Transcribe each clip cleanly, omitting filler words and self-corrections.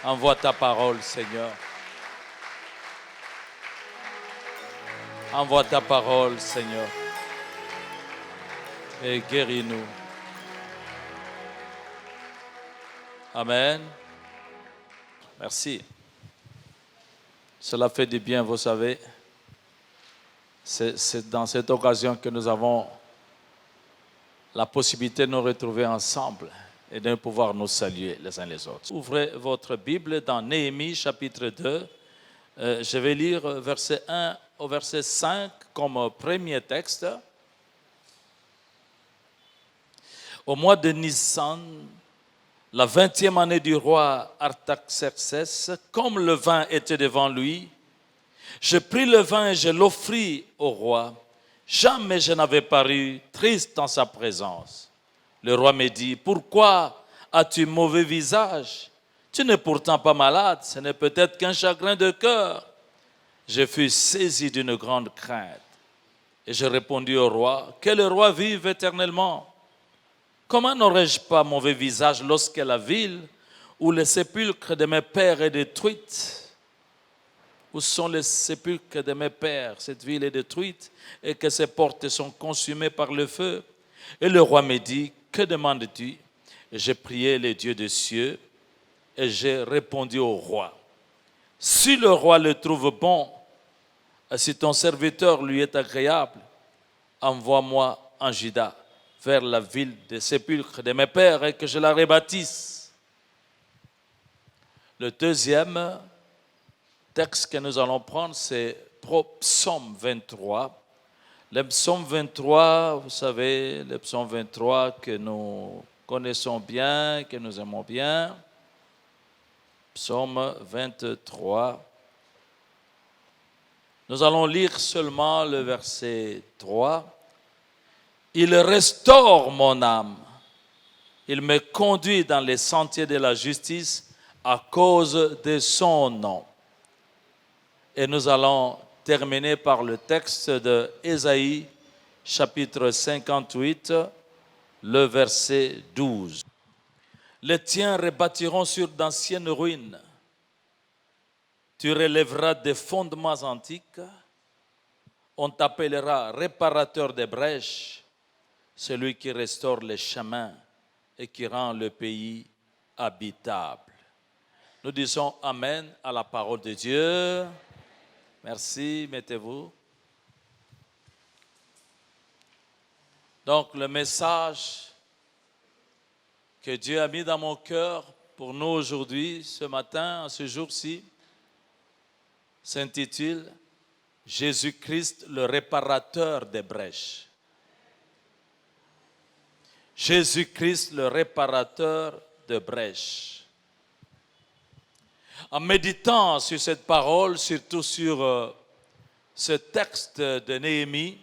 Envoie ta parole, Seigneur. Envoie ta parole, Seigneur. Et guéris-nous. Amen. Merci. Cela fait du bien, vous savez. C'est dans cette occasion que nous avons la possibilité de nous retrouver ensemble et de pouvoir nous saluer les uns les autres. Ouvrez votre Bible dans Néhémie chapitre 2. Je vais lire verset 1 au verset 5 comme premier texte. Au mois de Nissan, la 20e année du roi Artaxerxès, comme le vin était devant lui, je pris le vin et je l'offris au roi. Jamais je n'avais paru triste en sa présence. Le roi me dit, pourquoi as-tu mauvais visage? Tu n'es pourtant pas malade, ce n'est peut-être qu'un chagrin de cœur. Je fus saisi d'une grande crainte. Et je répondis au roi, que le roi vive éternellement. Comment n'aurais-je pas mauvais visage lorsque la ville où le sépulcre de mes pères est détruite? Où sont les sépulcres de mes pères? Cette ville est détruite et que ses portes sont consumées par le feu. Et le roi me dit, que demandes-tu? Et j'ai prié les dieux des cieux et j'ai répondu au roi. Si le roi le trouve bon, et si ton serviteur lui est agréable, envoie-moi en Juda vers la ville des sépulcres de mes pères et que je la rebâtisse. Le deuxième texte que nous allons prendre, c'est Psaume 23. Le Psaume 23, vous savez, le Psaume 23 que nous connaissons bien, que nous aimons bien. Psaume 23. Nous allons lire seulement le verset 3. Il restaure mon âme. Il me conduit dans les sentiers de la justice à cause de son nom. Et nous allons terminer par le texte de Ésaïe, chapitre 58, le verset 12. Les tiens rebâtiront sur d'anciennes ruines. Tu relèveras des fondements antiques. On t'appellera réparateur des brèches, celui qui restaure les chemins et qui rend le pays habitable. Nous disons Amen à la parole de Dieu. Merci, mettez-vous. Donc, le message que Dieu a mis dans mon cœur pour nous aujourd'hui, ce matin, ce jour-ci, s'intitule « Jésus-Christ, le réparateur des brèches ». Jésus-Christ, le réparateur de brèches. En méditant sur cette parole, surtout sur ce texte de Néhémie,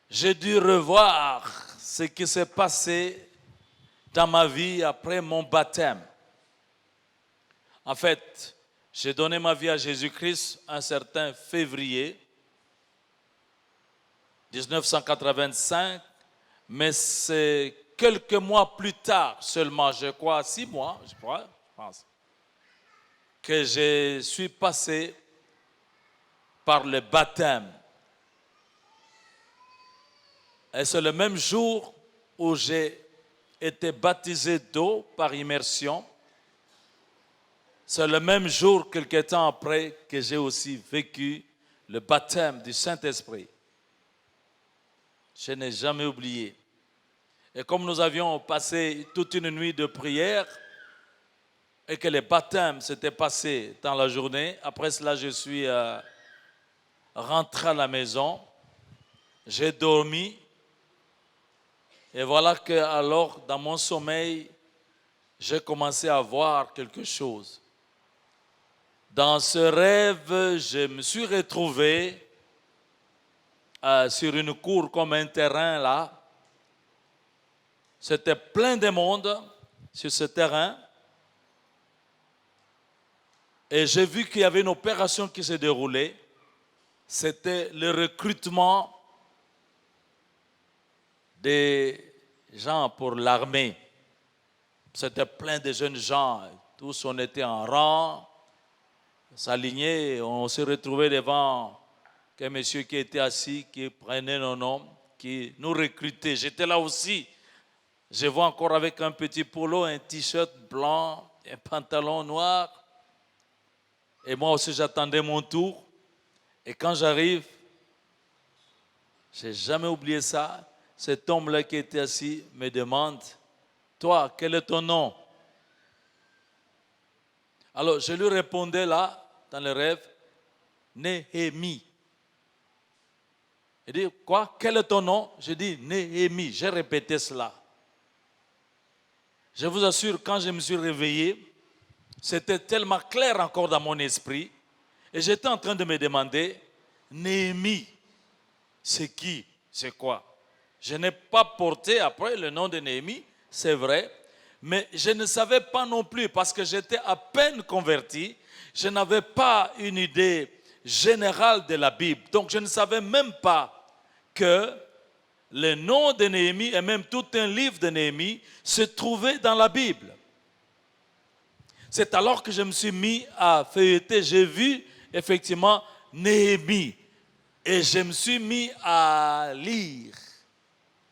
j'ai dû revoir ce qui s'est passé dans ma vie après mon baptême. En fait, j'ai donné ma vie à Jésus-Christ un certain février 1985, mais c'est quelques mois plus tard seulement, je crois 6 mois, je pense, que je suis passé par le baptême. Et c'est le même jour où j'ai été baptisé d'eau par immersion. C'est le même jour, quelque temps après, que j'ai aussi vécu le baptême du Saint-Esprit. Je n'ai jamais oublié. Et comme nous avions passé toute une nuit de prière et que le baptême s'était passé dans la journée, après cela, je suis rentré à la maison, j'ai dormi. Et voilà que alors, dans mon sommeil, j'ai commencé à voir quelque chose. Dans ce rêve, je me suis retrouvé sur une cour comme un terrain là. C'était plein de monde sur ce terrain. Et j'ai vu qu'il y avait une opération qui se déroulait. C'était le recrutement des gens pour l'armée C'était plein de jeunes gens. Tous, on était en rang, s'aligner. On se retrouvait devant un monsieur qui était assis, qui prenait nos noms, qui nous recrutait. J'étais là aussi. Je vois encore avec un petit polo, un t-shirt blanc, un pantalon noir. Et moi aussi, j'attendais mon tour. Et quand j'arrive, je n'ai jamais oublié ça. Cet homme-là qui était assis me demande, « Toi, quel est ton nom ?» Alors, je lui répondais là, dans le rêve, « Néhémie ». Il dit, « Quoi? Quel est ton nom ?» Je dis, « Néhémie ». J'ai répété cela. Je vous assure, quand je me suis réveillé, c'était tellement clair encore dans mon esprit. Et j'étais en train de me demander, Néhémie, c'est qui? C'est quoi? Je n'ai pas porté après le nom de Néhémie, c'est vrai. Mais je ne savais pas non plus, parce que j'étais à peine converti, je n'avais pas une idée générale de la Bible. Donc je ne savais même pas que le nom de Néhémie et même tout un livre de Néhémie se trouvait dans la Bible. C'est alors que je me suis mis à feuilleter, j'ai vu effectivement Néhémie et je me suis mis à lire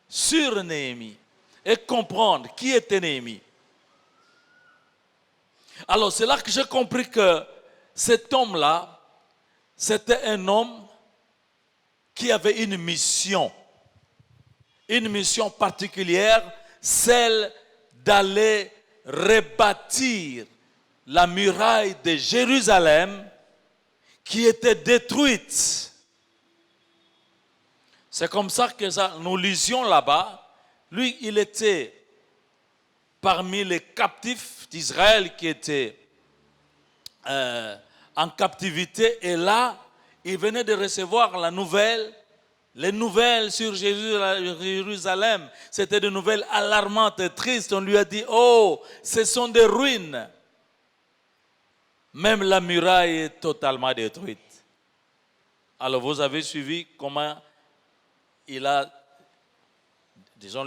sur Néhémie et comprendre qui était Néhémie. Alors c'est là que j'ai compris que cet homme-là, c'était un homme qui avait une mission particulière, celle d'aller rebâtir la muraille de Jérusalem qui était détruite. C'est comme ça que nous lisions là-bas. Lui, il était parmi les captifs d'Israël qui étaient en captivité. Et là, il venait de recevoir les nouvelles sur Jérusalem. C'était des nouvelles alarmantes et tristes. On lui a dit, oh, ce sont des ruines. Même la muraille est totalement détruite. Alors vous avez suivi comment le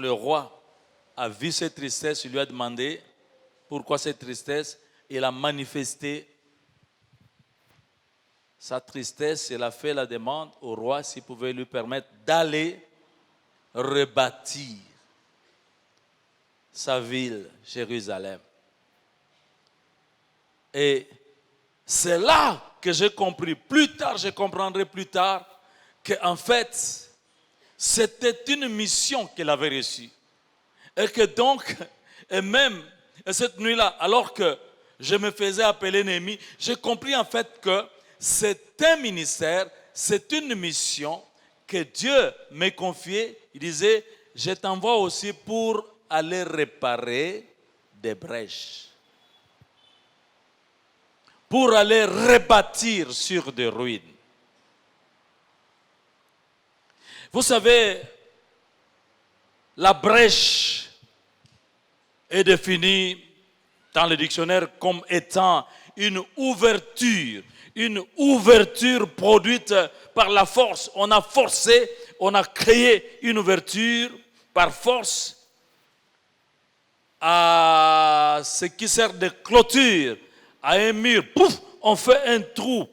roi a vu cette tristesse, il lui a demandé pourquoi cette tristesse. Il a manifesté sa tristesse, il a fait la demande au roi s'il pouvait lui permettre d'aller rebâtir sa ville, Jérusalem. Et c'est là que j'ai compris, plus tard, je comprendrai plus tard, qu'en fait, c'était une mission qu'il avait reçue. Et que donc, et même cette nuit-là, alors que je me faisais appeler Néhémie, j'ai compris en fait que c'est un ministère, c'est une mission que Dieu m'a confiée. Il disait, je t'envoie aussi pour aller réparer des brèches, pour aller rebâtir sur des ruines. Vous savez, la brèche est définie dans le dictionnaire comme étant une ouverture produite par la force. On a forcé, on a créé une ouverture par force à ce qui sert de clôture, à un mur. Pouf, on fait un trou.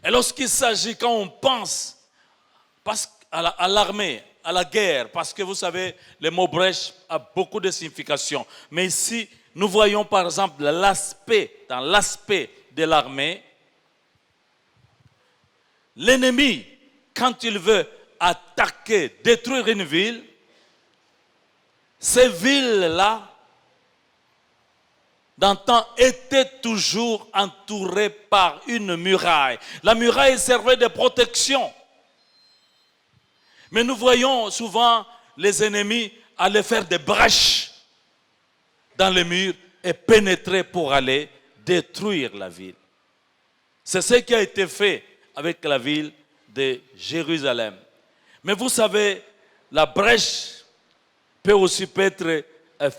Et lorsqu'il s'agit, quand on pense à l'armée, à la guerre, parce que vous savez, le mot brèche a beaucoup de significations. Mais ici, nous voyons par exemple dans l'aspect de l'armée, l'ennemi, quand il veut attaquer, détruire une ville, ces villes-là, d'antan, étaient toujours entourées par une muraille. La muraille servait de protection. Mais nous voyons souvent les ennemis aller faire des brèches dans les murs et pénétrer pour aller détruire la ville. C'est ce qui a été fait avec la ville de Jérusalem. Mais vous savez, la brèche peut aussi être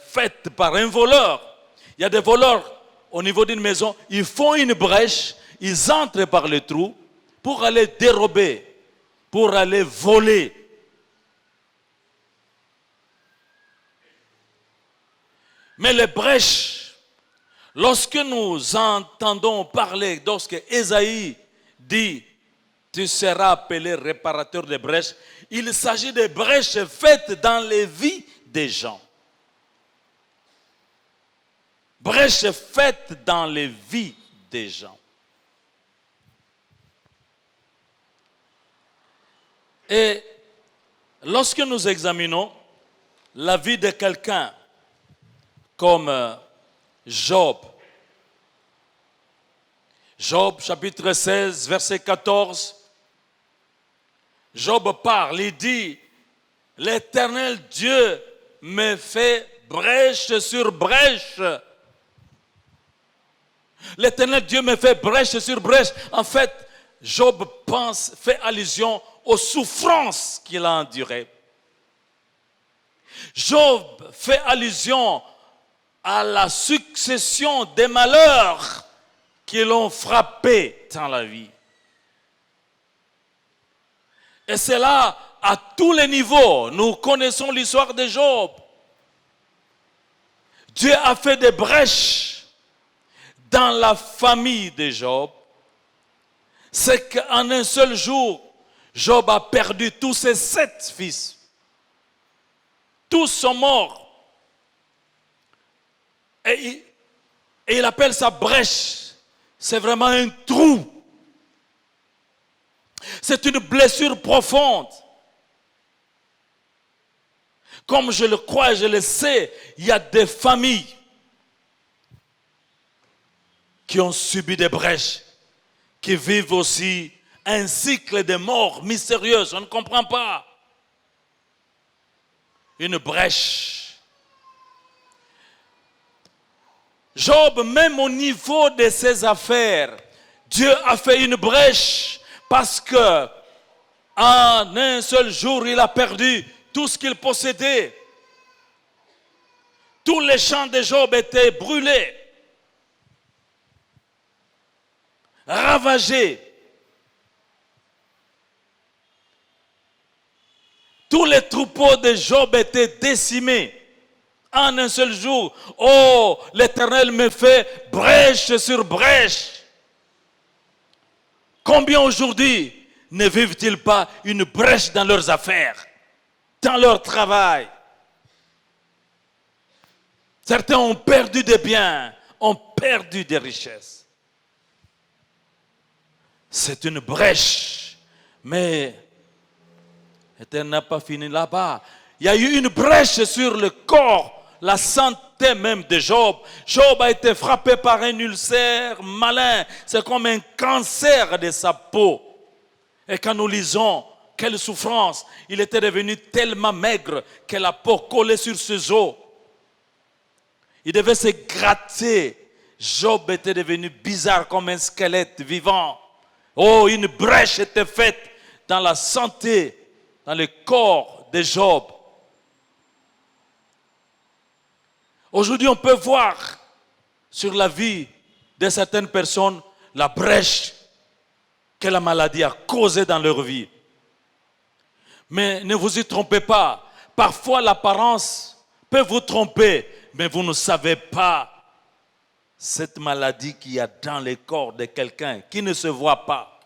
faite par un voleur. Il y a des voleurs au niveau d'une maison, ils font une brèche, ils entrent par le trou pour aller dérober, pour aller voler. Mais les brèches, lorsque nous entendons parler, lorsque Ésaïe dit « Tu seras appelé réparateur des brèches », il s'agit de brèches faites dans les vies des gens. Brèches faites dans les vies des gens. Et lorsque nous examinons la vie de quelqu'un comme Job, Job chapitre 16, verset 14, Job parle, il dit, « L'Éternel Dieu me fait brèche sur brèche. » L'Éternel Dieu me fait brèche sur brèche. En fait, Job fait allusion aux souffrances qu'il a endurées. Job fait allusion à la succession des malheurs qui l'ont frappé dans la vie. Et c'est là, à tous les niveaux, nous connaissons l'histoire de Job. Dieu a fait des brèches dans la famille de Job. C'est qu'en un seul jour, Job a perdu tous ses 7 fils. Tous sont morts. Et il appelle ça brèche. C'est vraiment un trou. C'est une blessure profonde. Comme je le crois et je le sais, il y a des familles qui ont subi des brèches, qui vivent aussi un cycle de mort mystérieuse. On ne comprend pas. Une brèche. Job, même au niveau de ses affaires, Dieu a fait une brèche parce que en un seul jour, il a perdu tout ce qu'il possédait. Tous les champs de Job étaient brûlés, ravagés. Tous les troupeaux de Job étaient décimés en un seul jour. Oh, l'Éternel me fait brèche sur brèche. Combien aujourd'hui ne vivent-ils pas une brèche dans leurs affaires, dans leur travail? Certains ont perdu des biens, ont perdu des richesses. C'est une brèche, mais l'Éternel n'a pas fini là-bas. Il y a eu une brèche sur le corps, la santé même de Job. Job a été frappé par un ulcère malin. C'est comme un cancer de sa peau. Et quand nous lisons, quelle souffrance. Il était devenu tellement maigre que la peau collait sur ses os. Il devait se gratter. Job était devenu bizarre comme un squelette vivant. Oh, une brèche était faite dans la santé, dans le corps de Job. Aujourd'hui, on peut voir sur la vie de certaines personnes la brèche que la maladie a causée dans leur vie. Mais ne vous y trompez pas. Parfois, l'apparence peut vous tromper, mais vous ne savez pas cette maladie qu'il y a dans le corps de quelqu'un qui ne se voit pas.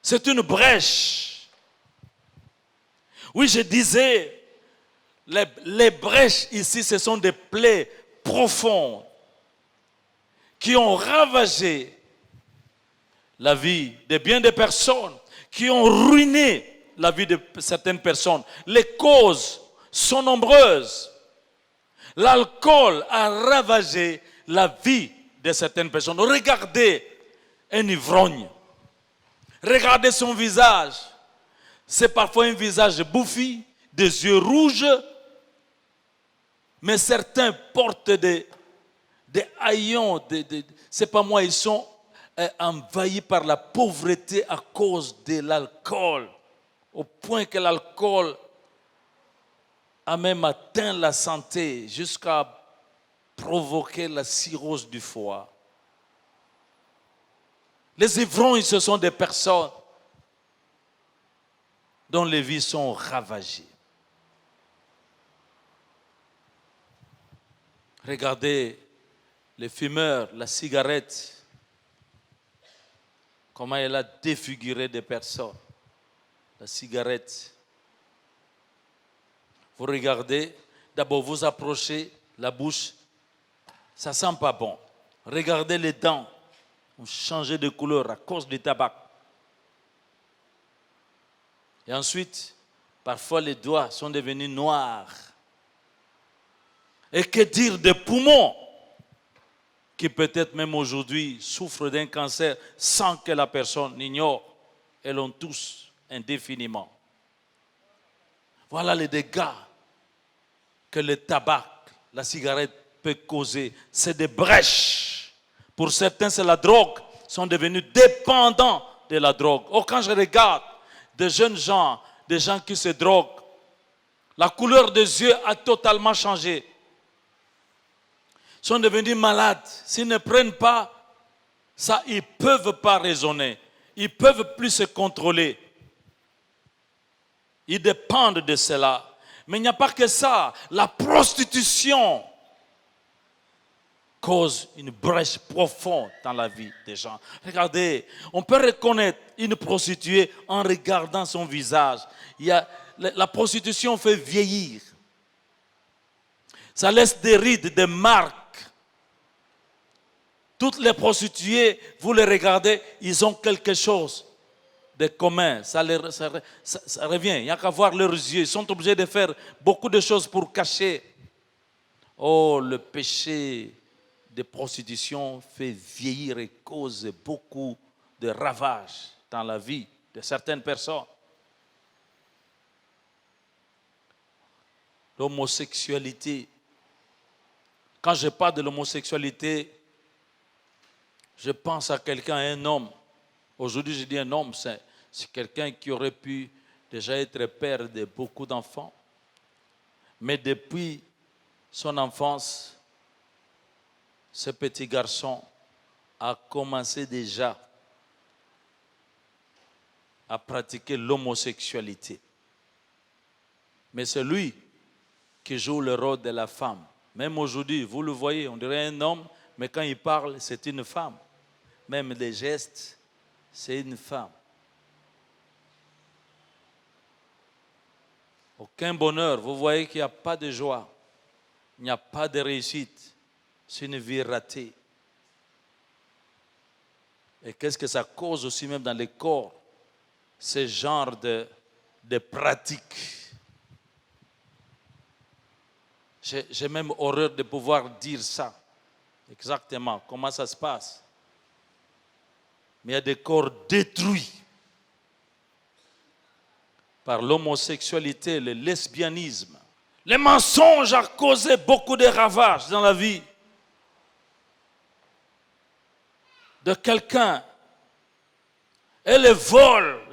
C'est une brèche. Oui, je disais, les brèches ici, ce sont des plaies profondes qui ont ravagé la vie de bien des personnes, qui ont ruiné la vie de certaines personnes. Les causes sont nombreuses. L'alcool a ravagé la vie de certaines personnes. Regardez un ivrogne. Regardez son visage. C'est parfois un visage bouffi, des yeux rouges, mais certains portent des haillons, c'est pas moi, ils sont envahis par la pauvreté à cause de l'alcool, au point que l'alcool a même atteint la santé jusqu'à provoquer la cirrhose du foie. Les ivrognes, ce sont des personnes dont les vies sont ravagées. Regardez les fumeurs, la cigarette, comment elle a défiguré des personnes. La cigarette. Vous regardez, d'abord vous approchez la bouche, ça sent pas bon. Regardez les dents, ont changé de couleur à cause du tabac. Et ensuite, parfois les doigts sont devenus noirs. Et que dire des poumons qui peut-être même aujourd'hui souffrent d'un cancer sans que la personne l'ignore et l'ont tous indéfiniment. Voilà les dégâts que le tabac, la cigarette peut causer. C'est des brèches. Pour certains, c'est la drogue. Ils sont devenus dépendants de la drogue. Oh, quand je regarde des jeunes gens, des gens qui se droguent, la couleur des yeux a totalement changé. Ils sont devenus malades. S'ils ne prennent pas ça, ils ne peuvent pas raisonner. Ils ne peuvent plus se contrôler. Ils dépendent de cela. Mais il n'y a pas que ça. La prostitution cause une brèche profonde dans la vie des gens. Regardez, on peut reconnaître une prostituée en regardant son visage. La prostitution fait vieillir. Ça laisse des rides, des marques. Toutes les prostituées, vous les regardez, ils ont quelque chose de commun. Ça revient. Il n'y a qu'à voir leurs yeux. Ils sont obligés de faire beaucoup de choses pour cacher. Oh, le péché de prostitution fait vieillir et cause beaucoup de ravages dans la vie de certaines personnes. L'homosexualité. Quand je parle de l'homosexualité, je pense à quelqu'un, un homme. Aujourd'hui, je dis un homme, c'est quelqu'un qui aurait pu déjà être père de beaucoup d'enfants. Mais depuis son enfance, ce petit garçon a commencé déjà à pratiquer l'homosexualité. Mais c'est lui qui joue le rôle de la femme. Même aujourd'hui, vous le voyez, on dirait un homme, mais quand il parle, c'est une femme. Même les gestes, c'est une femme. Aucun bonheur. Vous voyez qu'il n'y a pas de joie. Il n'y a pas de réussite. C'est une vie ratée. Et qu'est-ce que ça cause aussi même dans les corps? Ce genre de pratiques. J'ai même horreur de pouvoir dire ça. Exactement, comment ça se passe. Mais il y a des corps détruits par l'homosexualité, le lesbianisme. Les mensonges ont causé beaucoup de ravages dans la vie de quelqu'un. Et les vols.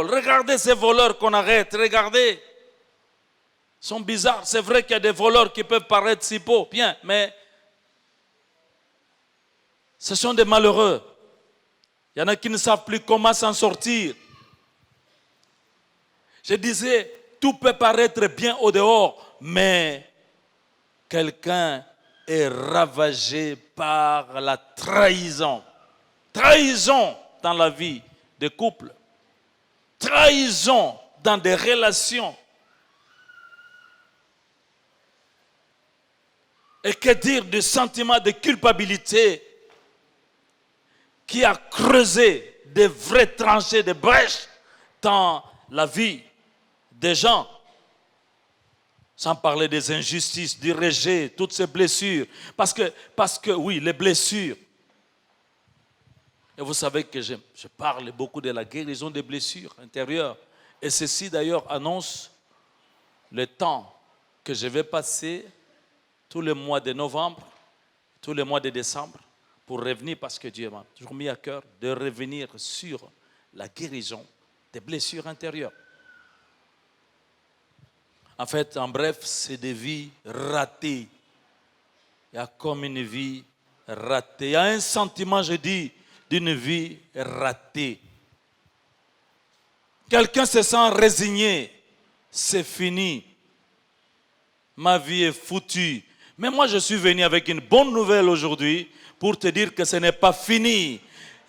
Regardez ces voleurs qu'on arrête, regardez. Ils sont bizarres. C'est vrai qu'il y a des voleurs qui peuvent paraître si beaux, bien, mais ce sont des malheureux. Il y en a qui ne savent plus comment s'en sortir. Je disais, tout peut paraître bien au dehors, mais quelqu'un est ravagé par la trahison. Trahison dans la vie des couples. Trahison dans des relations. Et que dire du sentiment de culpabilité qui a creusé des vraies tranchées, des brèches dans la vie des gens. Sans parler des injustices, du rejet, toutes ces blessures. Parce que oui, les blessures. Et vous savez que je parle beaucoup de la guérison des blessures intérieures. Et ceci d'ailleurs annonce le temps que je vais passer tous les mois de novembre, tous les mois de décembre, pour revenir, parce que Dieu m'a toujours mis à cœur de revenir sur la guérison des blessures intérieures. En fait, en bref, c'est des vies ratées. Il y a comme une vie ratée. Il y a un sentiment, je dis, d'une vie ratée. Quelqu'un se sent résigné. C'est fini. Ma vie est foutue. Mais moi, je suis venu avec une bonne nouvelle aujourd'hui pour te dire que ce n'est pas fini.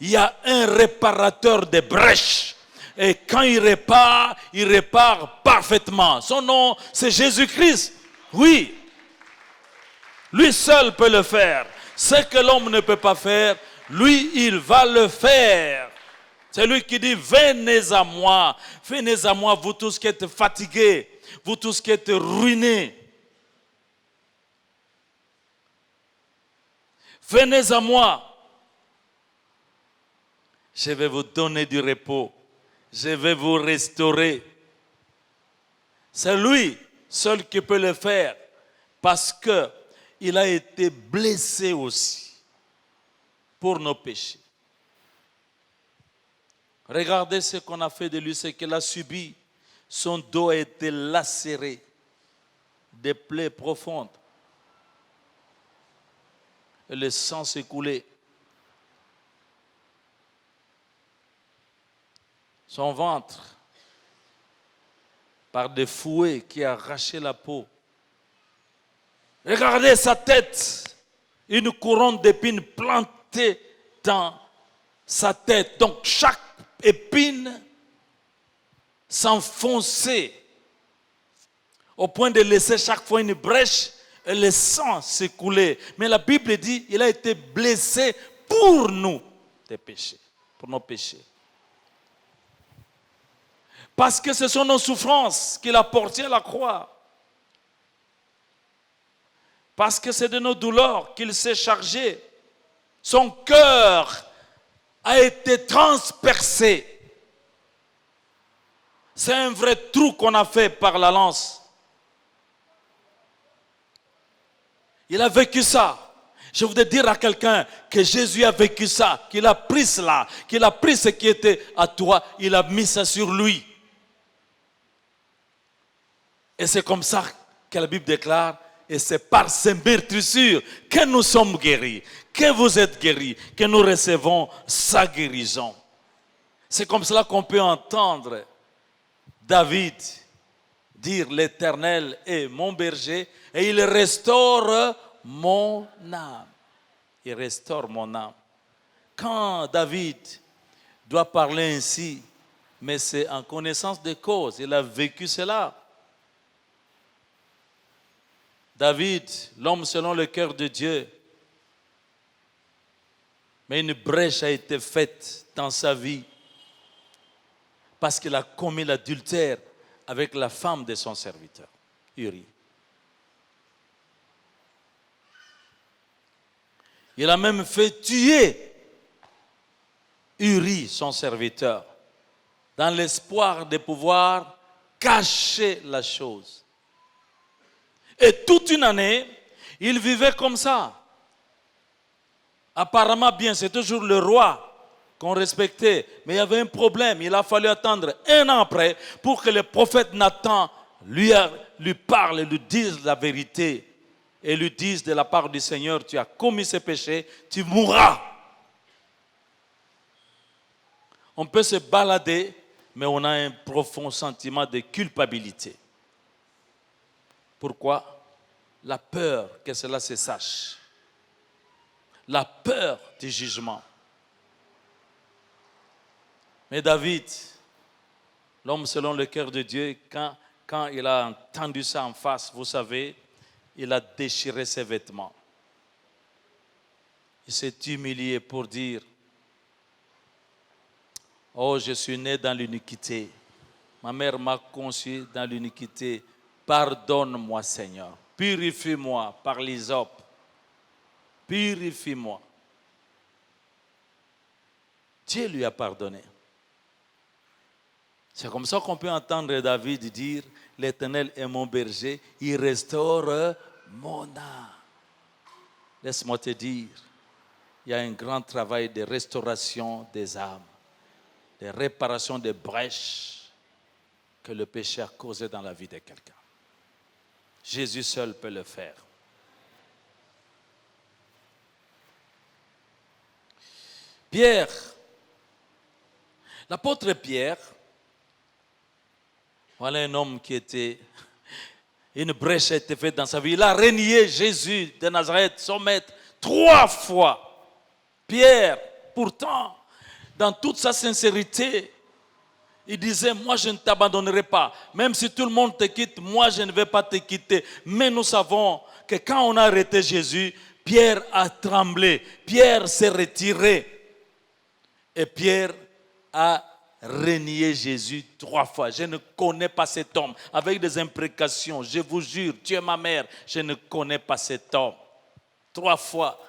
Il y a un réparateur des brèches. Et quand il répare parfaitement. Son nom, c'est Jésus-Christ. Oui. Lui seul peut le faire. Ce que l'homme ne peut pas faire, lui, il va le faire. C'est lui qui dit, venez à moi, vous tous qui êtes fatigués, vous tous qui êtes ruinés. Venez à moi. Je vais vous donner du repos. Je vais vous restaurer. C'est lui seul qui peut le faire parce qu'il a été blessé aussi pour nos péchés. Regardez ce qu'on a fait de lui, ce qu'il a subi. Son dos a été lacéré, des plaies profondes. Et le sang s'est coulé. Son ventre, par des fouets qui arrachaient la peau. Regardez sa tête, une couronne d'épines plantée dans sa tête. Donc chaque épine s'enfonçait au point de laisser chaque fois une brèche et le sang s'écoulait. Mais la Bible dit qu'il a été blessé pour nous, des péchés, pour nos péchés. Parce que ce sont nos souffrances qu'il a portées à la croix. Parce que c'est de nos douleurs qu'il s'est chargé. Son cœur a été transpercé. C'est un vrai trou qu'on a fait par la lance. Il a vécu ça. Je voudrais dire à quelqu'un que Jésus a vécu ça, qu'il a pris cela, qu'il a pris ce qui était à toi, il a mis ça sur lui. Et c'est comme ça que la Bible déclare, et c'est par ces meurtrissures que nous sommes guéris, que vous êtes guéris, que nous recevons sa guérison. C'est comme cela qu'on peut entendre David dire, l'Éternel est mon berger et il restaure mon âme. Il restaure mon âme. Quand David doit parler ainsi, mais c'est en connaissance de cause, il a vécu cela. David, l'homme selon le cœur de Dieu, mais une brèche a été faite dans sa vie parce qu'il a commis l'adultère avec la femme de son serviteur, Uri. Il a même fait tuer Uri, son serviteur, dans l'espoir de pouvoir cacher la chose. Et toute une année, il vivait comme ça. Apparemment bien, c'est toujours le roi qu'on respectait. Mais il y avait un problème. Il a fallu attendre 1 an après pour que le prophète Nathan lui parle et lui dise la vérité. Et lui dise de la part du Seigneur, tu as commis ce péché, tu mourras. On peut se balader, mais on a un profond sentiment de culpabilité. Pourquoi? La peur que cela se sache. La peur du jugement. Mais David, l'homme selon le cœur de Dieu, quand il a entendu ça en face, vous savez, il a déchiré ses vêtements. Il s'est humilié pour dire, oh, je suis né dans l'iniquité. Ma mère m'a conçu dans l'iniquité. Pardonne-moi, Seigneur. Purifie-moi par l'hysope. Purifie-moi. Dieu lui a pardonné. C'est comme ça qu'on peut entendre David dire, l'Éternel est mon berger, il restaure mon âme. Laisse-moi te dire, il y a un grand travail de restauration des âmes, de réparation des brèches que le péché a causées dans la vie de quelqu'un. Jésus seul peut le faire. Pierre, l'apôtre Pierre, voilà un homme qui était Une brèche a été faite dans sa vie. Il a renié Jésus de Nazareth, son maître, 3 fois. Pierre, pourtant, dans toute sa sincérité, il disait, moi je ne t'abandonnerai pas. Même si tout le monde te quitte, moi je ne vais pas te quitter. Mais nous savons que quand on a arrêté Jésus, Pierre a tremblé. Pierre s'est retiré. Et Pierre a renié Jésus 3 fois. Je ne connais pas cet homme. Avec des imprécations, je vous jure, tu es ma mère, je ne connais pas cet homme. 3 fois.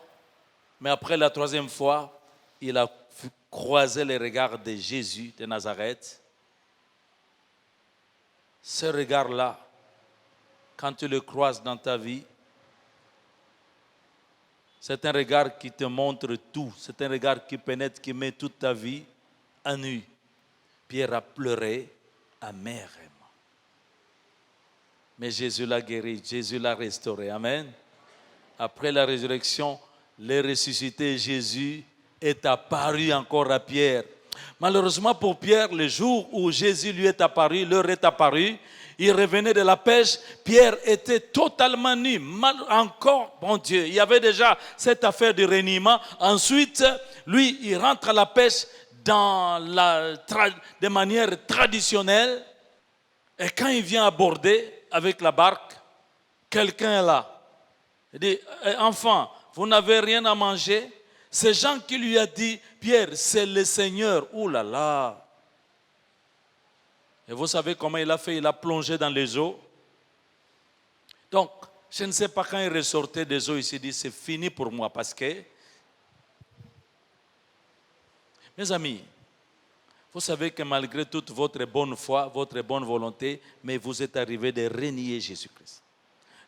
Mais après la 3e fois, il a croisé les regards de Jésus de Nazareth. Ce regard-là, quand tu le croises dans ta vie, c'est un regard qui te montre tout. C'est un regard qui pénètre, qui met toute ta vie à nu. Pierre a pleuré amèrement. Mais Jésus l'a guéri, Jésus l'a restauré. Amen. Après la résurrection, le ressuscité Jésus est apparu encore à Pierre. Malheureusement pour Pierre, le jour où Jésus lui est apparu, l'heure est apparue, il revenait de la pêche, Pierre était totalement nu, mal encore, bon Dieu, il y avait déjà cette affaire de reniement. Ensuite, lui, il rentre à la pêche de manière traditionnelle, et quand il vient aborder avec la barque, quelqu'un est là. Il dit, enfant, vous n'avez rien à manger? C'est Jean qui lui a dit, Pierre, c'est le Seigneur. Ouh là là. Et vous savez comment il a fait? Il a plongé dans les eaux. Donc, je ne sais pas quand il ressortait des eaux, il s'est dit, c'est fini pour moi. Parce que, mes amis, vous savez que malgré toute votre bonne foi, votre bonne volonté, mais vous êtes arrivé de renier Jésus-Christ.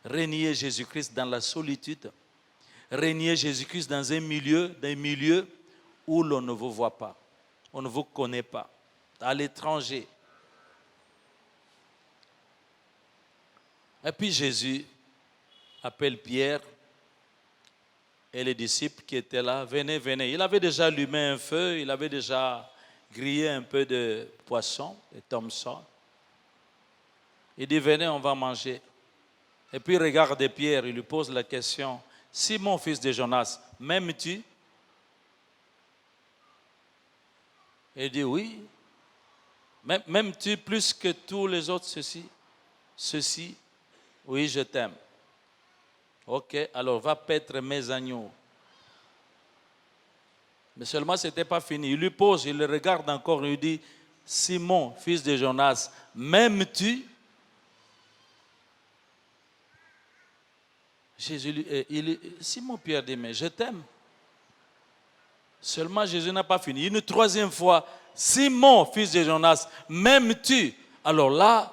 Renier Jésus-Christ dans la solitude. Renier Jésus-Christ dans un milieu où l'on ne vous voit pas, on ne vous connaît pas, à l'étranger. Et puis Jésus appelle Pierre et les disciples qui étaient là, venez, venez. Il avait déjà allumé un feu, il avait déjà grillé un peu de poisson, de thomson. Il dit, venez, on va manger. Et puis il regarde Pierre, il lui pose la question, Simon, fils de Jonas, m'aimes-tu? Il dit oui. M'aimes-tu plus que tous les autres ceci? Oui, je t'aime. Ok, alors va paître mes agneaux. Mais seulement ce n'était pas fini. Il lui pose, il le regarde encore, il lui dit, Simon, fils de Jonas, m'aimes-tu? Simon Pierre dit, mais je t'aime. Seulement Jésus n'a pas fini. Une 3e fois, Simon, fils de Jonas, m'aimes-tu? Alors là,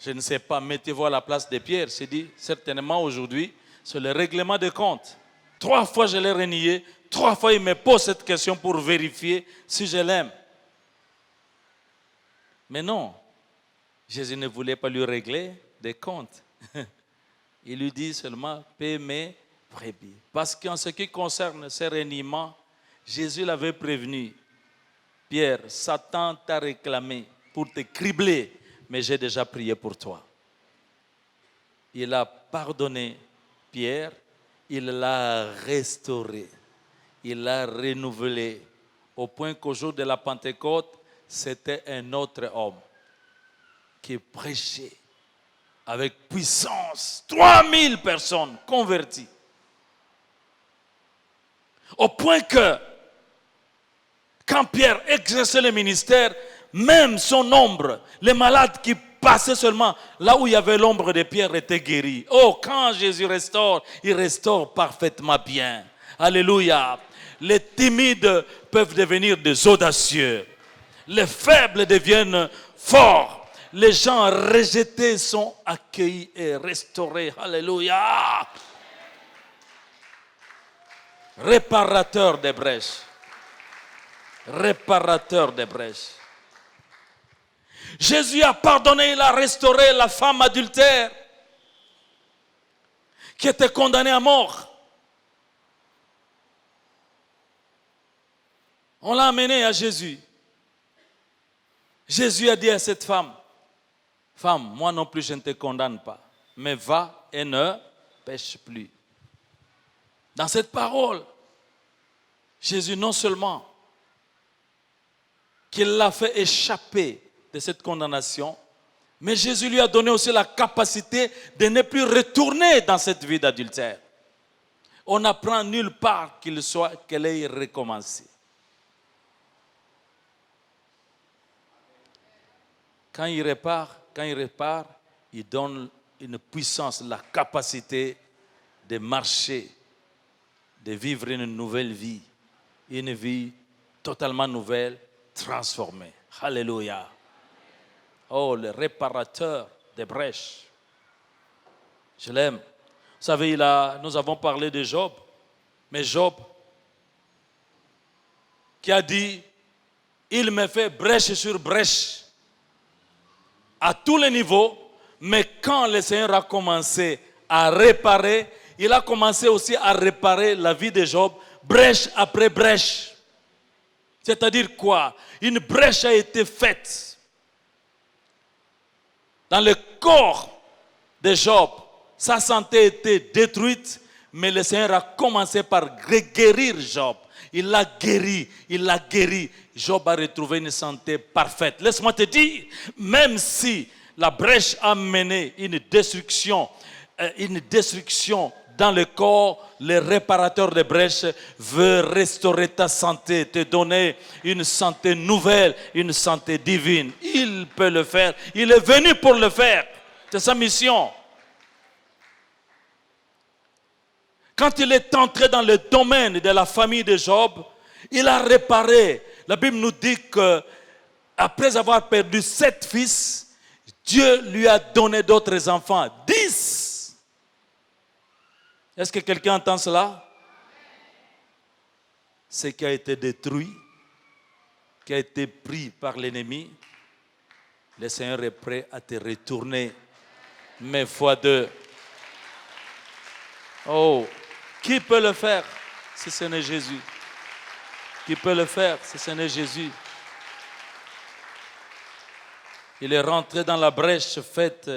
je ne sais pas, mettez-vous à la place de Pierre. C'est dit, certainement aujourd'hui, c'est le règlement de compte. 3 fois je l'ai renié, 3 fois il me pose cette question pour vérifier si je l'aime. Mais non, Jésus ne voulait pas lui régler des comptes. Il lui dit seulement, paie mes brebis. Parce qu'en ce qui concerne ces reniements, Jésus l'avait prévenu. Pierre, Satan t'a réclamé pour te cribler, mais j'ai déjà prié pour toi. Il a pardonné Pierre, il l'a restauré, il l'a renouvelé, au point qu'au jour de la Pentecôte, c'était un autre homme qui prêchait avec puissance, 3000 personnes converties. Au point que, quand Pierre exerçait le ministère, même son ombre, les malades qui passaient seulement là où il y avait l'ombre de Pierre étaient guéris. Oh, quand Jésus restaure, il restaure parfaitement bien. Alléluia. Les timides peuvent devenir des audacieux. Les faibles deviennent forts. Les gens rejetés sont accueillis et restaurés. Alléluia. Réparateur des brèches. Réparateur des brèches. Jésus a pardonné, il a restauré la femme adultère qui était condamnée à mort. On l'a amenée à Jésus. Jésus a dit à cette femme, femme, moi non plus je ne te condamne pas. mais va et ne pêche plus. Dans cette parole, Jésus non seulement qu'il l'a fait échapper de cette condamnation, mais Jésus lui a donné aussi la capacité de ne plus retourner dans cette vie d'adultère. On n'apprend nulle part qu'elle ait recommencé. Quand il répare, il donne une puissance, la capacité de marcher, de vivre une nouvelle vie, une vie totalement nouvelle, transformée. Alléluia. Oh, le réparateur des brèches. Je l'aime. Vous savez, nous avons parlé de Job, mais Job qui a dit, il me fait brèche sur brèche à tous les niveaux, mais quand le Seigneur a commencé à réparer, il a commencé aussi à réparer la vie de Job, brèche après brèche. C'est-à-dire quoi? Une brèche a été faite dans le corps de Job. Sa santé était détruite, mais le Seigneur a commencé par guérir Job. Il l'a guéri. Job a retrouvé une santé parfaite. Laisse-moi te dire, même si la brèche a mené une destruction dans le corps, le réparateur de brèches veut restaurer ta santé, te donner une santé nouvelle, une santé divine. Il peut le faire. Il est venu pour le faire. C'est sa mission. Quand il est entré dans le domaine de la famille de Job, il a réparé. La Bible nous dit qu'après avoir perdu 7 fils, Dieu lui a donné d'autres enfants, 10. Est-ce que quelqu'un entend cela? Ce qui a été détruit, qui a été pris par l'ennemi, le Seigneur est prêt à te retourner, mais fois 2. Oh! Qui peut le faire si ce n'est Jésus? Qui peut le faire si ce n'est Jésus? Il est rentré dans la brèche faite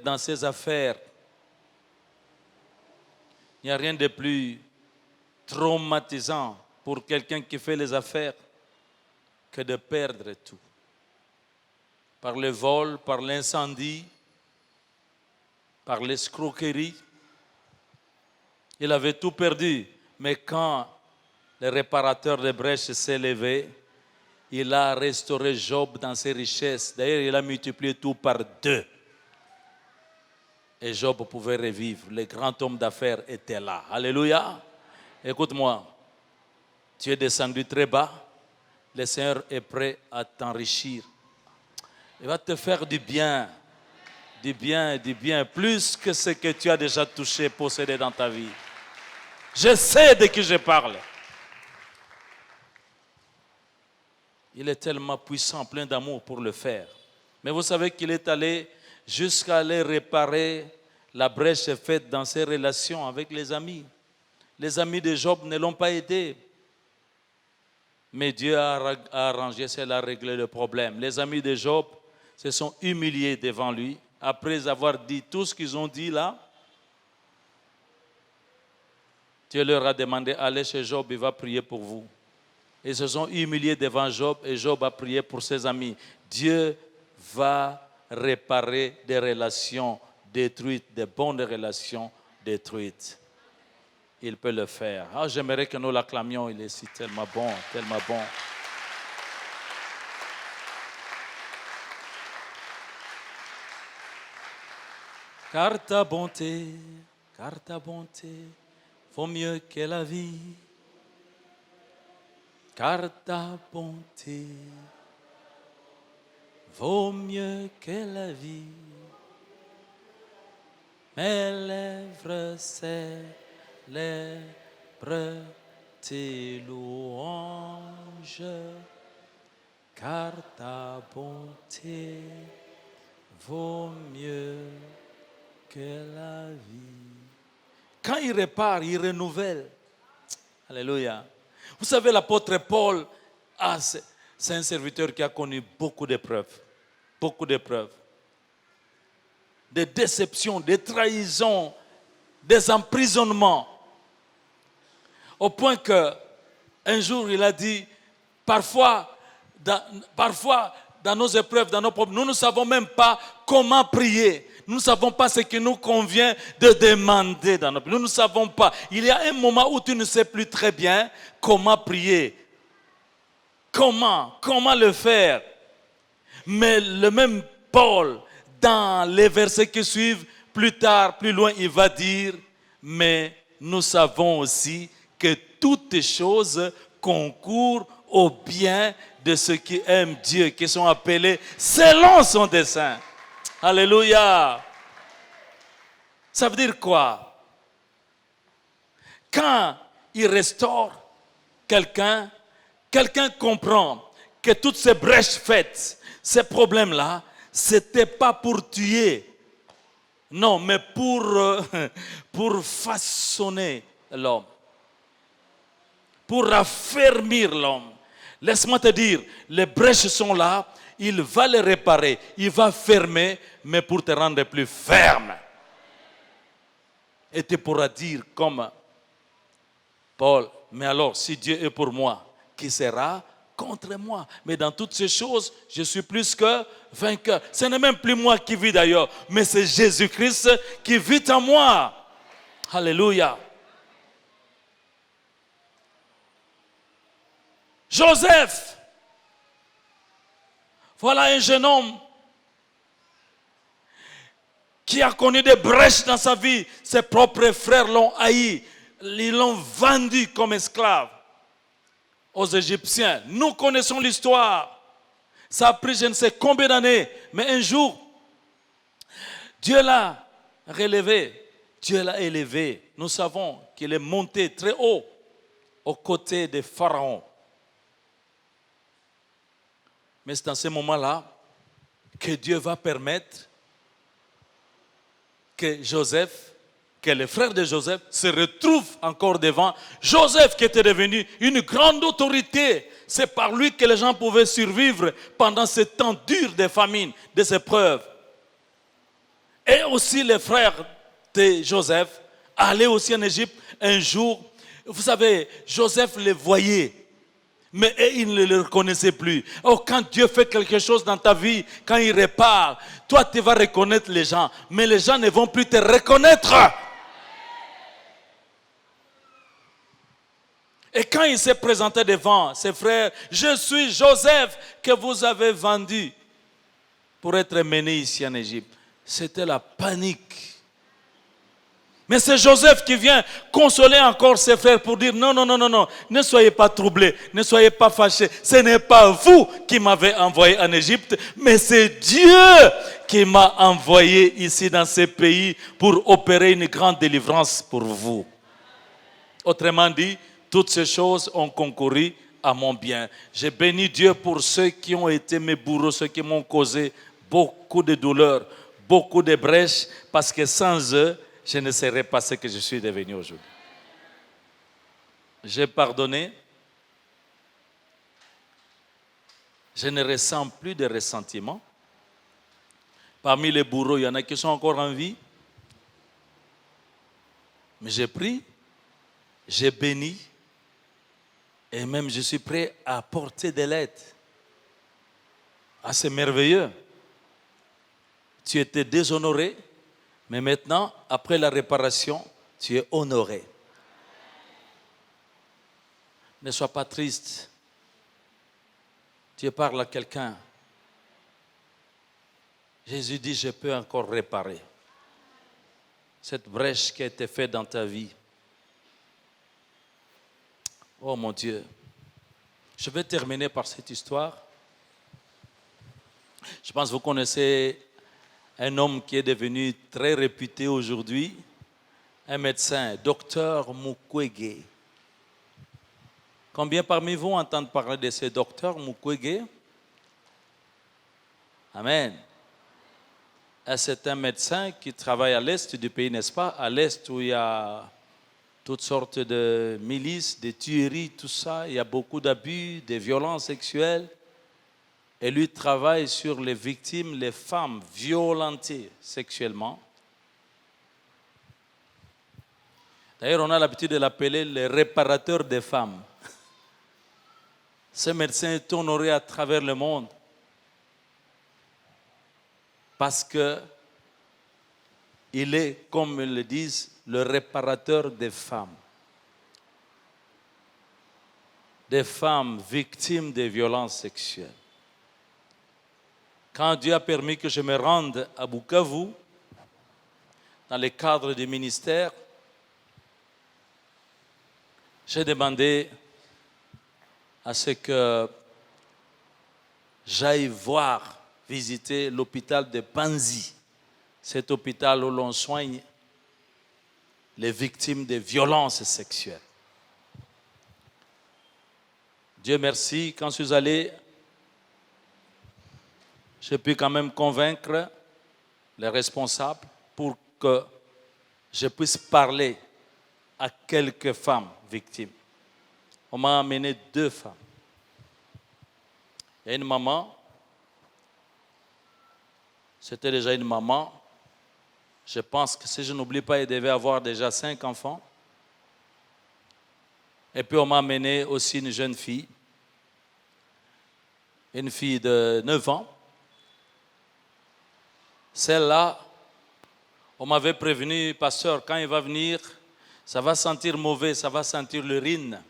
dans ses affaires. Il n'y a rien de plus traumatisant pour quelqu'un qui fait les affaires que de perdre tout. Par le vol, par l'incendie, par l'escroquerie. Il avait tout perdu, mais quand le réparateur de brèches s'est levé, il a restauré Job dans ses richesses. D'ailleurs, il a multiplié tout par 2. Et Job pouvait revivre. Le grand homme d'affaires était là. Alléluia. Écoute-moi, tu es descendu très bas. Le Seigneur est prêt à t'enrichir. Il va te faire du bien. Du bien, plus que ce que tu as déjà touché, possédé dans ta vie. Je sais de qui je parle. Il est tellement puissant, plein d'amour pour le faire. Mais vous savez qu'il est allé jusqu'à aller réparer la brèche faite dans ses relations avec les amis. Les amis de Job ne l'ont pas aidé. Mais Dieu a arrangé cela, a réglé le problème. Les amis de Job se sont humiliés devant lui. Après avoir dit tout ce qu'ils ont dit là, Dieu leur a demandé, allez chez Job, il va prier pour vous. Ils se sont humiliés devant Job et Job a prié pour ses amis. Dieu va réparer des relations détruites, des bonnes relations détruites. Il peut le faire. Ah, j'aimerais que nous l'acclamions, il est si tellement bon, tellement bon. Car ta bonté vaut mieux que la vie. Car ta bonté vaut mieux que la vie. Mes lèvres célèbrent tes louanges, car ta bonté vaut mieux que la vie. Quand il répare, il renouvelle. Alléluia. Vous savez, l'apôtre Paul, c'est un serviteur qui a connu beaucoup d'épreuves. Beaucoup d'épreuves. des déceptions, des trahisons, des emprisonnements. Au point que un jour il a dit, parfois dans nos épreuves, dans nos problèmes, nous ne savons même pas comment prier. Nous ne savons pas ce qu'il nous convient de demander dans nos prières. Nous ne savons pas. Il y a un moment où tu ne sais plus très bien comment prier. Comment le faire. Mais le même Paul, dans les versets qui suivent, plus tard, plus loin, il va dire, mais nous savons aussi que toutes choses concourent au bien de ceux qui aiment Dieu, qui sont appelés selon son dessein. Alléluia. Ça veut dire quoi? Quand il restaure quelqu'un comprend que toutes ces brèches faites, ces problèmes-là, ce n'était pas pour tuer. Non, mais pour façonner l'homme. Pour raffermir l'homme. Laisse-moi te dire, les brèches sont là, il va les réparer, il va fermer, mais pour te rendre plus ferme. Et tu pourras dire comme Paul, mais alors si Dieu est pour moi, qui sera contre moi? Mais dans toutes ces choses, je suis plus que vainqueur. Ce n'est même plus moi qui vis d'ailleurs, mais c'est Jésus-Christ qui vit en moi. Alléluia. Joseph, voilà un jeune homme qui a connu des brèches dans sa vie. Ses propres frères l'ont haï. Ils l'ont vendu comme esclave aux Égyptiens. Nous connaissons l'histoire. Ça a pris je ne sais combien d'années. Mais un jour, Dieu l'a relevé. Dieu l'a élevé. Nous savons qu'il est monté très haut aux côtés des pharaons. Mais c'est dans ce moment-là que Dieu va permettre que Joseph, que les frères de Joseph se retrouvent encore devant Joseph qui était devenu une grande autorité. C'est par lui que les gens pouvaient survivre pendant ce temps dur de famine, des épreuves. Et aussi les frères de Joseph allaient aussi en Égypte un jour. Vous savez, Joseph les voyait. Mais ils ne le reconnaissaient plus. Oh, quand Dieu fait quelque chose dans ta vie, quand il répare, toi tu vas reconnaître les gens, mais les gens ne vont plus te reconnaître. Et quand il s'est présenté devant ses frères, je suis Joseph que vous avez vendu pour être mené ici en Égypte. C'était la panique. Mais c'est Joseph qui vient consoler encore ses frères pour dire non, ne soyez pas troublés, ne soyez pas fâchés. Ce n'est pas vous qui m'avez envoyé en Égypte, mais c'est Dieu qui m'a envoyé ici dans ce pays pour opérer une grande délivrance pour vous. Autrement dit, toutes ces choses ont concouru à mon bien. J'ai béni Dieu pour ceux qui ont été mes bourreaux, ceux qui m'ont causé beaucoup de douleurs, beaucoup de brèches, parce que sans eux, je ne serais pas ce que je suis devenu aujourd'hui. J'ai pardonné. Je ne ressens plus de ressentiment. Parmi les bourreaux, il y en a qui sont encore en vie. Mais j'ai pris, j'ai béni, et même je suis prêt à apporter de l'aide. Ah, c'est merveilleux. Tu étais déshonoré. Mais maintenant, après la réparation, tu es honoré. Ne sois pas triste. Tu parles à quelqu'un. Jésus dit, je peux encore réparer cette brèche qui a été faite dans ta vie. Oh mon Dieu. Je vais terminer par cette histoire. Je pense que vous connaissez un homme qui est devenu très réputé aujourd'hui, un médecin, docteur Mukwege. Combien parmi vous entendent parler de ce docteur Mukwege? Amen. Et c'est un médecin qui travaille à l'est du pays, n'est-ce pas? À l'est où il y a toutes sortes de milices, de tueries, tout ça. Il y a beaucoup d'abus, de violences sexuelles. Et lui travaille sur les victimes, les femmes violentées sexuellement. D'ailleurs, on a l'habitude de l'appeler le réparateur des femmes. Ce médecin est honoré à travers le monde parce que il est, comme ils le disent, le réparateur des femmes. Des femmes victimes de violences sexuelles. Quand Dieu a permis que je me rende à Bukavu, dans le cadre du ministère, j'ai demandé à ce que j'aille voir, visiter l'hôpital de Panzi, cet hôpital où l'on soigne les victimes de violences sexuelles. Dieu merci, quand je suis allé, j'ai pu quand même convaincre les responsables pour que je puisse parler à quelques femmes victimes. On m'a amené 2 femmes. Il y a une maman, c'était déjà une maman. Je pense que si je n'oublie pas, elle devait avoir déjà 5 enfants. Et puis on m'a amené aussi une jeune fille de 9 ans. Celle-là, on m'avait prévenu, pasteur, quand il va venir, ça va sentir mauvais, ça va sentir l'urine.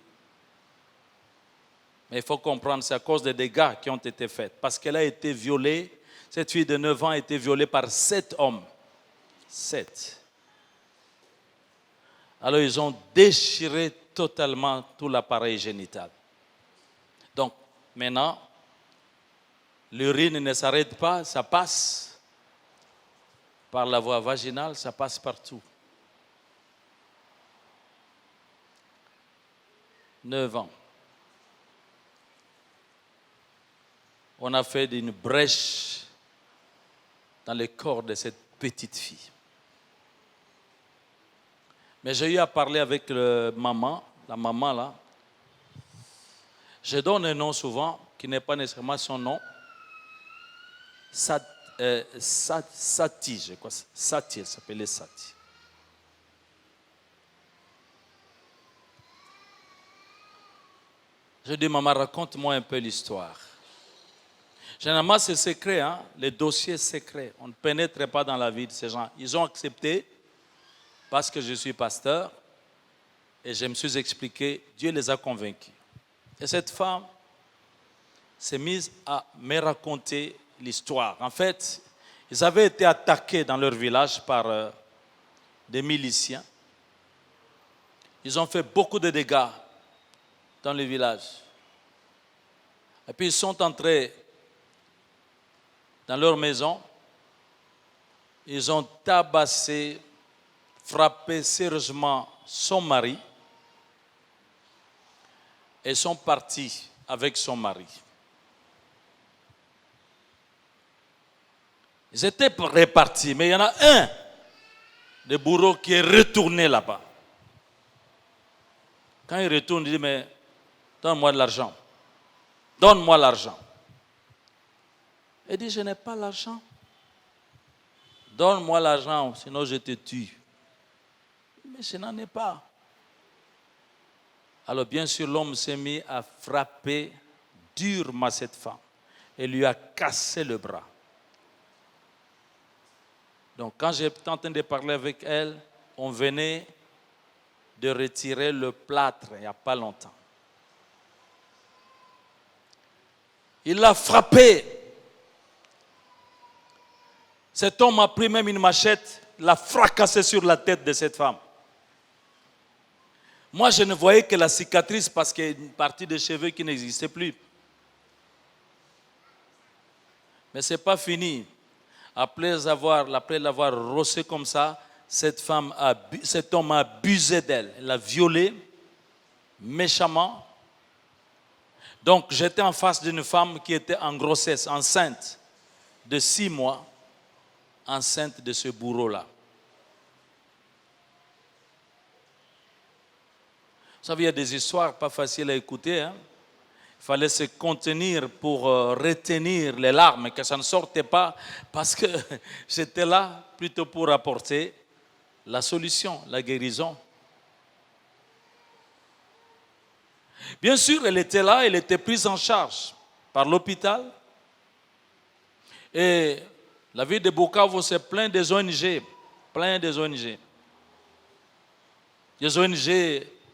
Mais il faut comprendre, c'est à cause des dégâts qui ont été faits. Parce qu'elle a été violée, cette fille de 9 ans a été violée par 7 hommes. 7. Alors ils ont déchiré totalement tout l'appareil génital. Donc maintenant, l'urine ne s'arrête pas, ça passe par la voie vaginale, ça passe partout. 9 ans. On a fait une brèche dans le corps de cette petite fille. Mais j'ai eu à parler avec la maman là. Je donne un nom souvent, qui n'est pas nécessairement son nom. Sati, je crois. Sati, elle s'appelait Sati. Je dis, maman, raconte-moi un peu l'histoire. Généralement, c'est secret, hein? Les dossiers secrets. On ne pénètre pas dans la vie de ces gens. Ils ont accepté parce que je suis pasteur et je me suis expliqué, Dieu les a convaincus. Et cette femme s'est mise à me raconter l'histoire. En fait, ils avaient été attaqués dans leur village par des miliciens. Ils ont fait beaucoup de dégâts dans le village. Et puis ils sont entrés dans leur maison. Ils ont tabassé, frappé sérieusement son mari et sont partis avec son mari. Ils étaient répartis, mais il y en a un des bourreaux qui est retourné là-bas. Quand il retourne, il dit, mais donne-moi de l'argent. Donne-moi l'argent. Il dit, je n'ai pas l'argent. Donne-moi l'argent, sinon je te tue. Mais je n'en ai pas. Alors bien sûr, l'homme s'est mis à frapper durement cette femme et lui a cassé le bras. Donc quand j'étais en train de parler avec elle, on venait de retirer le plâtre il n'y a pas longtemps. Il l'a frappé. Cet homme a pris même une machette, l'a fracassé sur la tête de cette femme. Moi, je ne voyais que la cicatrice parce qu'il y a une partie des cheveux qui n'existait plus. Mais ce n'est pas fini. Après l'avoir rossé comme ça, cet homme a abusé d'elle. Elle l'a violée méchamment. Donc, j'étais en face d'une femme qui était en grossesse, enceinte de 6 mois, enceinte de ce bourreau-là. Vous savez, il y a des histoires pas faciles à écouter. Hein? Il Il fallait se contenir pour retenir les larmes, que ça ne sortait pas, parce que j'étais là plutôt pour apporter la solution, la guérison. Bien sûr, elle était là, elle était prise en charge par l'hôpital. Et la ville de Bukavu, c'est plein des ONG, plein des ONG. Les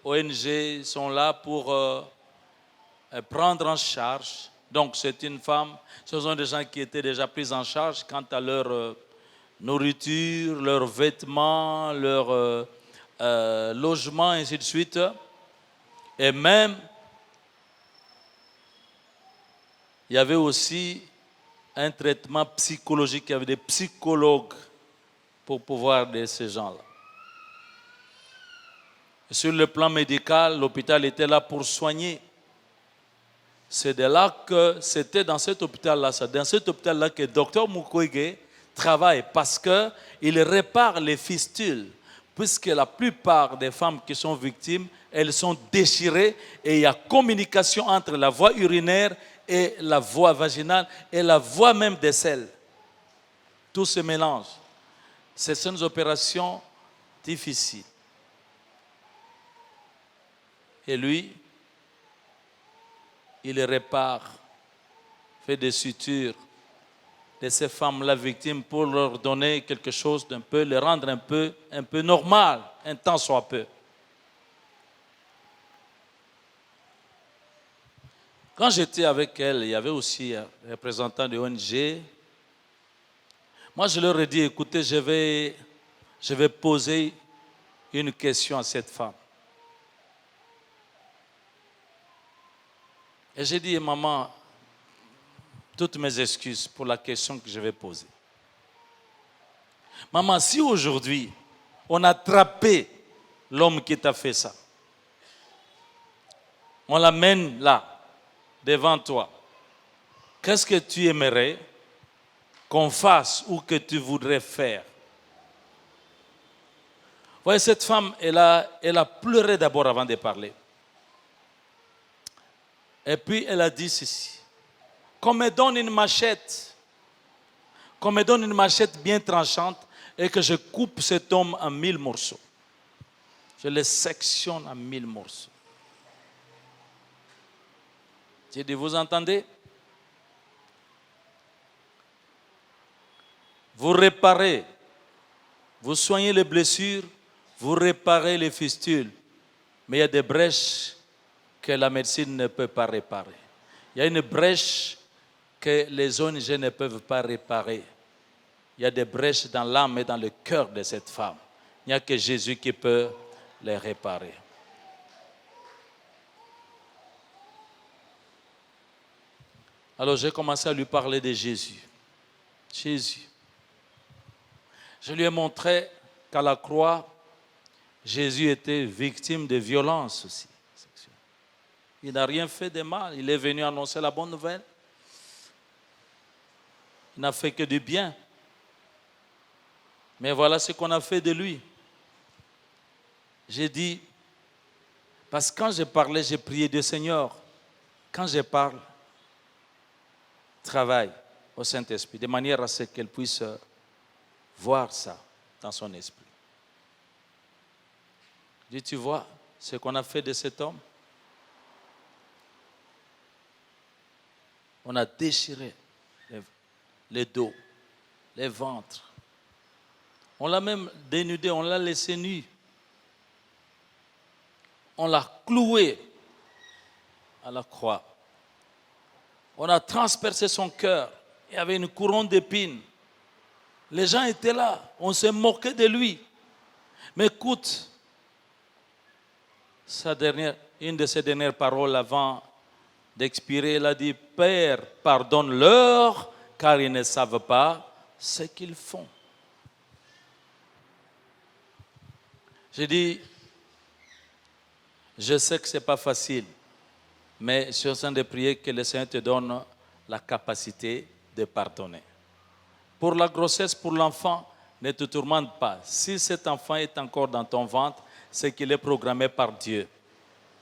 ONG sont là pour prendre en charge. Donc, c'est une femme, ce sont des gens qui étaient déjà pris en charge quant à leur nourriture, leurs vêtements, leur logement, ainsi de suite. Et même, il y avait aussi un traitement psychologique. Il y avait des psychologues pour pouvoir aider ces gens-là. Sur le plan médical, l'hôpital était là pour soigner. C'est de là que c'était dans cet hôpital-là, c'est dans cet hôpital-là que Dr Mukwege travaille parce qu'il répare les fistules. Puisque la plupart des femmes qui sont victimes, elles sont déchirées et il y a communication entre la voie urinaire et la voie vaginale et la voie même des selles. Tout se mélange. C'est une opération difficile. Et lui, il répare, fait des sutures de ces femmes-là victimes pour leur donner quelque chose d'un peu, les rendre un peu normal, un tant soit peu. Quand j'étais avec elle, il y avait aussi un représentant de l'ONG. Moi, je leur ai dit, écoutez, je vais poser une question à cette femme. Et j'ai dit, maman, toutes mes excuses pour la question que je vais poser. Maman, si aujourd'hui, on a attrapé l'homme qui t'a fait ça, on l'amène là, devant toi, qu'est-ce que tu aimerais qu'on fasse ou que tu voudrais faire? Vous voyez, cette femme, elle a pleuré d'abord avant de parler. Et puis, elle a dit ceci. Qu'on me donne une machette bien tranchante et que je coupe cet homme en 1000 morceaux. Je le sectionne en 1000 morceaux. J'ai dit, vous entendez? Vous réparez, vous soignez les blessures, vous réparez les fistules. Mais il y a des brèches que la médecine ne peut pas réparer. Il y a une brèche que les ONG ne peuvent pas réparer. Il y a des brèches dans l'âme et dans le cœur de cette femme. Il n'y a que Jésus qui peut les réparer. Alors j'ai commencé à lui parler de Jésus. Jésus. Je lui ai montré qu'à la croix, Jésus était victime de violences aussi. Il n'a rien fait de mal. Il est venu annoncer la bonne nouvelle. Il n'a fait que du bien. Mais voilà ce qu'on a fait de lui. J'ai dit, parce que quand je parlais, j'ai prié Dieu, Seigneur, quand je parle, travaille au Saint-Esprit, de manière à ce qu'elle puisse voir ça dans son esprit. Je dis, tu vois ce qu'on a fait de cet homme? On a déchiré les dos, les ventres. On l'a même dénudé, on l'a laissé nu. On l'a cloué à la croix. On a transpercé son cœur. Il y avait une couronne d'épines. Les gens étaient là. On s'est moqué de lui. Mais écoute, une de ses dernières paroles avant d'expirer, il a dit, Père, pardonne-leur, car ils ne savent pas ce qu'ils font. J'ai dit, je sais que ce n'est pas facile, mais je suis en train de prier que le Seigneur te donne la capacité de pardonner. Pour la grossesse, pour l'enfant, ne te tourmente pas. Si cet enfant est encore dans ton ventre, c'est qu'il est programmé par Dieu.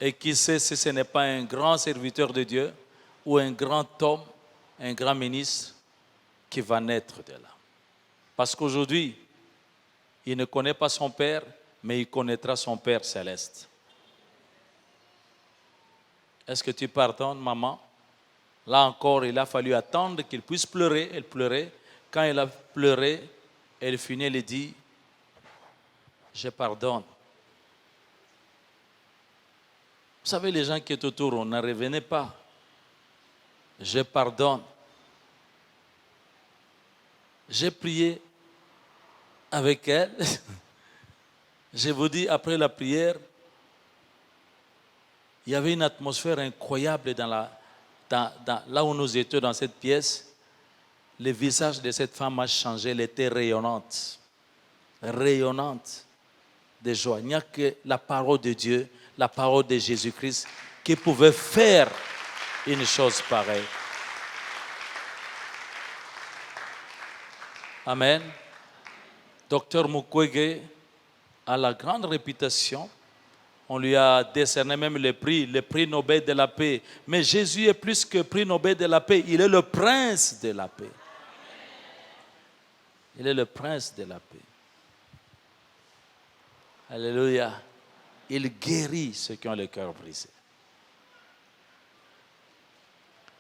Et qui sait si ce n'est pas un grand serviteur de Dieu ou un grand homme, un grand ministre qui va naître de là. Parce qu'aujourd'hui, il ne connaît pas son Père, mais il connaîtra son Père céleste. Est-ce que tu pardonnes, maman? Là encore, il a fallu attendre qu'il puisse pleurer. Elle pleurait. Quand elle a pleuré, elle finit, elle dit, je pardonne. Vous savez, les gens qui étaient autour, on n'en revenait pas. Je pardonne. J'ai prié avec elle. Je vous dis, après la prière, il y avait une atmosphère incroyable là où nous étions dans cette pièce. Le visage de cette femme a changé, elle était rayonnante. Rayonnante de joie. Il n'y a que la parole de Dieu, la parole de Jésus-Christ qui pouvait faire une chose pareille. Amen. Docteur Mukwege a la grande réputation. On lui a décerné même le prix Nobel de la paix. Mais Jésus est plus que prix Nobel de la paix. Il est le prince de la paix. Il est le prince de la paix. Alléluia. Il guérit ceux qui ont le cœur brisé.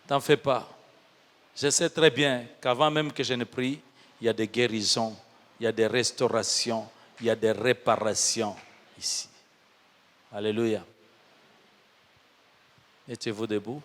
T'en fais pas. Je sais très bien qu'avant même que je ne prie, il y a des guérisons, il y a des restaurations, il y a des réparations ici. Alléluia. Mettez-vous debout.